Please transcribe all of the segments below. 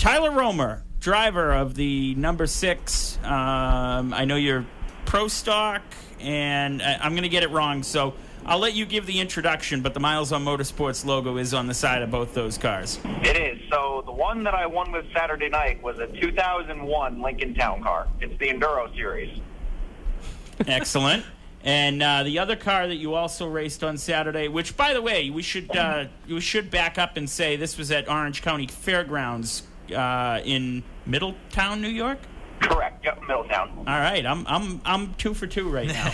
Tyler Romer, driver of the number 6. I know you're pro stock, and I'm going to get it wrong, so I'll let you give the introduction, but the Myles on Motorsports logo is on the side of both those cars. It is. So the one that I won with Saturday night was a 2001 Lincoln Town Car. It's the Enduro Series. Excellent. And the other car that you also raced on Saturday, which, by the way, we should back up and say this was at Orange County Fairgrounds in Middletown, New York. Correct. Yep, Middletown. All right, I'm 2 for 2 right now.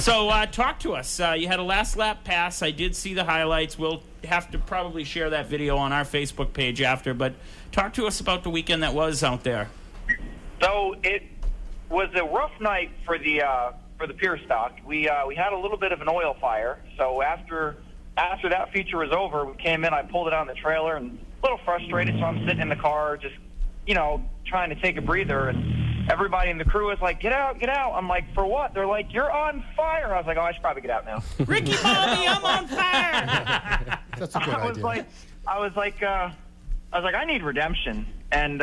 So talk to us. You had a last lap pass. I did see the highlights. We'll have to probably share that video on our Facebook page after. But talk to us about the weekend that was out there. So it was a rough night for the pure stock. We had a little bit of an oil fire. So after that feature was over, we came in. I pulled it on the trailer and a little frustrated. So I'm sitting in the car, just trying to take a breather, and everybody in the crew was like, get out. I'm like, for what? They're like, you're on fire. I was like, oh, I should probably get out now. Ricky Bobby, I'm on fire. That's a good idea. I was like, I need redemption. And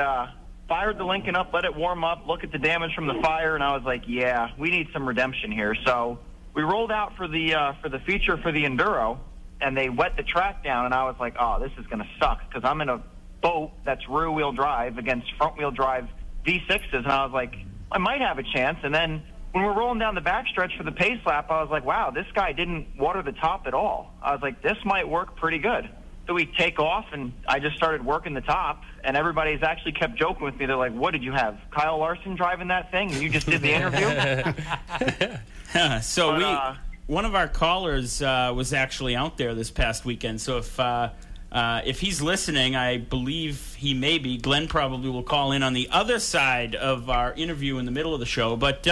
fired the Lincoln up, let it warm up, look at the damage from the fire, and I was like, yeah, we need some redemption here. So we rolled out for the feature for the Enduro, and they wet the track down, and I was like, oh, this is going to suck, because I'm in a boat that's rear-wheel drive against front-wheel drive V6s, and I was like, I might have a chance. And then when we're rolling down the backstretch for the pace lap, I was like, wow, this guy didn't water the top at all. I was like, this might work pretty good. So we take off, and I just started working the top, and everybody's actually kept joking with me. They're like, what did you have, Kyle Larson driving that thing, and you just did the interview? One of our callers was actually out there this past weekend, so if he's listening, I believe he may be. Glenn probably will call in on the other side of our interview in the middle of the show. But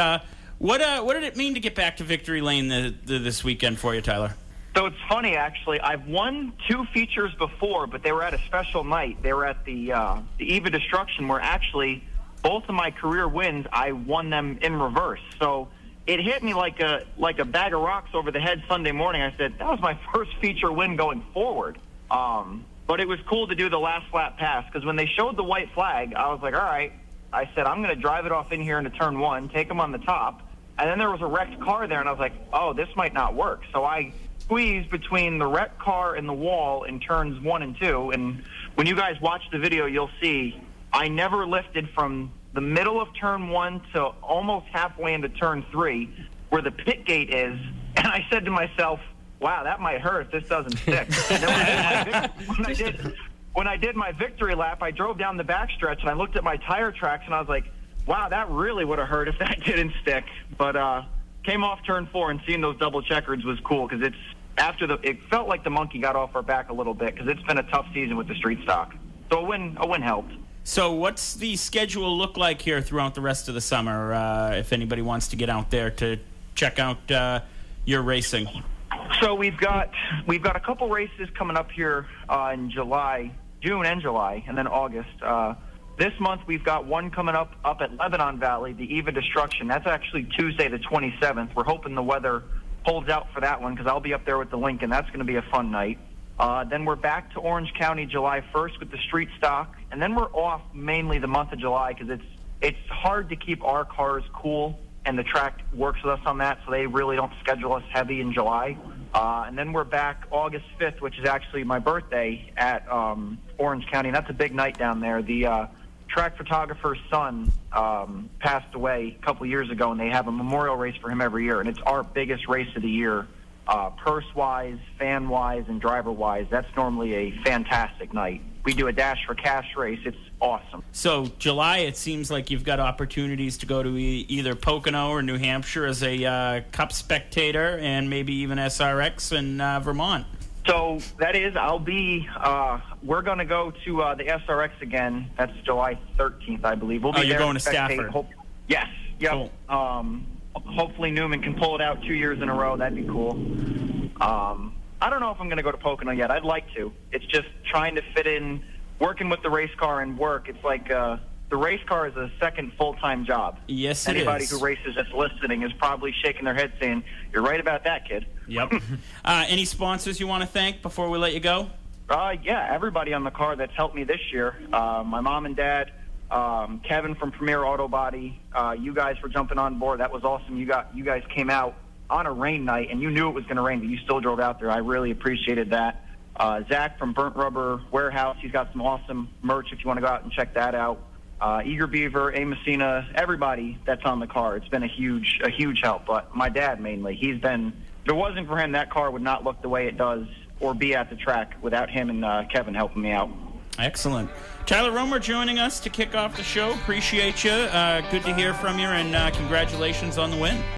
what did it mean to get back to victory lane this weekend for you, Tyler? So it's funny, actually. I've won 2 features before, but they were at a special night. They were at the Eve of Destruction, where actually both of my career wins, I won them in reverse. So it hit me like a bag of rocks over the head Sunday morning. I said, that was my first feature win going forward. But it was cool to do the last lap pass, because when they showed the white flag, I was like, all right. I said, I'm going to drive it off in here into turn 1, take them on the top. And then there was a wrecked car there, and I was like, oh, this might not work. So I squeezed between the wrecked car and the wall in turns 1 and 2. And when you guys watch the video, you'll see I never lifted from the middle of turn 1 to almost halfway into turn 3, where the pit gate is. And I said to myself, wow, that might hurt if this doesn't stick. And then when I did my victory lap, I drove down the backstretch, and I looked at my tire tracks, and I was like, wow, that really would have hurt if that didn't stick. But came off turn 4, and seeing those double checkers was cool, because it felt like the monkey got off our back a little bit, because it's been a tough season with the street stock. So a win helped. So what's the schedule look like here throughout the rest of the summer, if anybody wants to get out there to check out your racing? So we've got a couple races coming up here in June and July, and then August. This month we've got one coming up at Lebanon Valley, the Eve of Destruction. That's actually Tuesday the 27th. We're hoping the weather holds out for that one, because I'll be up there with the Lincoln. That's going to be a fun night. Then we're back to Orange County July 1st with the street stock, and then we're off mainly the month of July, because it's hard to keep our cars cool, and the track works with us on that, so they really don't schedule us heavy in July. And then we're back August 5th, which is actually my birthday, at Orange County, and that's a big night down there. The track photographer's son passed away a couple years ago, and they have a memorial race for him every year, and it's our biggest race of the year, purse-wise, fan-wise, and driver-wise. That's normally a fantastic night. We do a Dash for Cash race. It's awesome. So July, it seems like you've got opportunities to go to either Pocono or New Hampshire as a Cup spectator, and maybe even SRX in Vermont. So that is, we're going to go to the SRX again. That's July 13th, I believe. We'll be you're there going to Stafford. Yes. Yep. Cool. Hopefully Newman can pull it out 2 years in a row. That'd be cool. I don't know if I'm going to go to Pocono yet. I'd like to. It's just trying to fit in, working with the race car and work. It's like the race car is a second full-time job. Yes, it is. Anybody who races that's listening is probably shaking their head saying, you're right about that, kid. Yep. Any sponsors you want to thank before we let you go? Yeah, everybody on the car that's helped me this year. My mom and dad, Kevin from Premier Auto Body, you guys for jumping on board. That was awesome. You guys came out on a rain night, and you knew it was going to rain, but you still drove out there. I really appreciated that. Zach from Burnt Rubber Warehouse, he's got some awesome merch if you want to go out and check that out. Eager Beaver, A. Messina, everybody that's on the car. It's been a huge help. But my dad mainly, if it wasn't for him, that car would not look the way it does or be at the track without him and Kevin helping me out. Excellent. Tyler Romer joining us to kick off the show. Appreciate you. Good to hear from you, and congratulations on the win.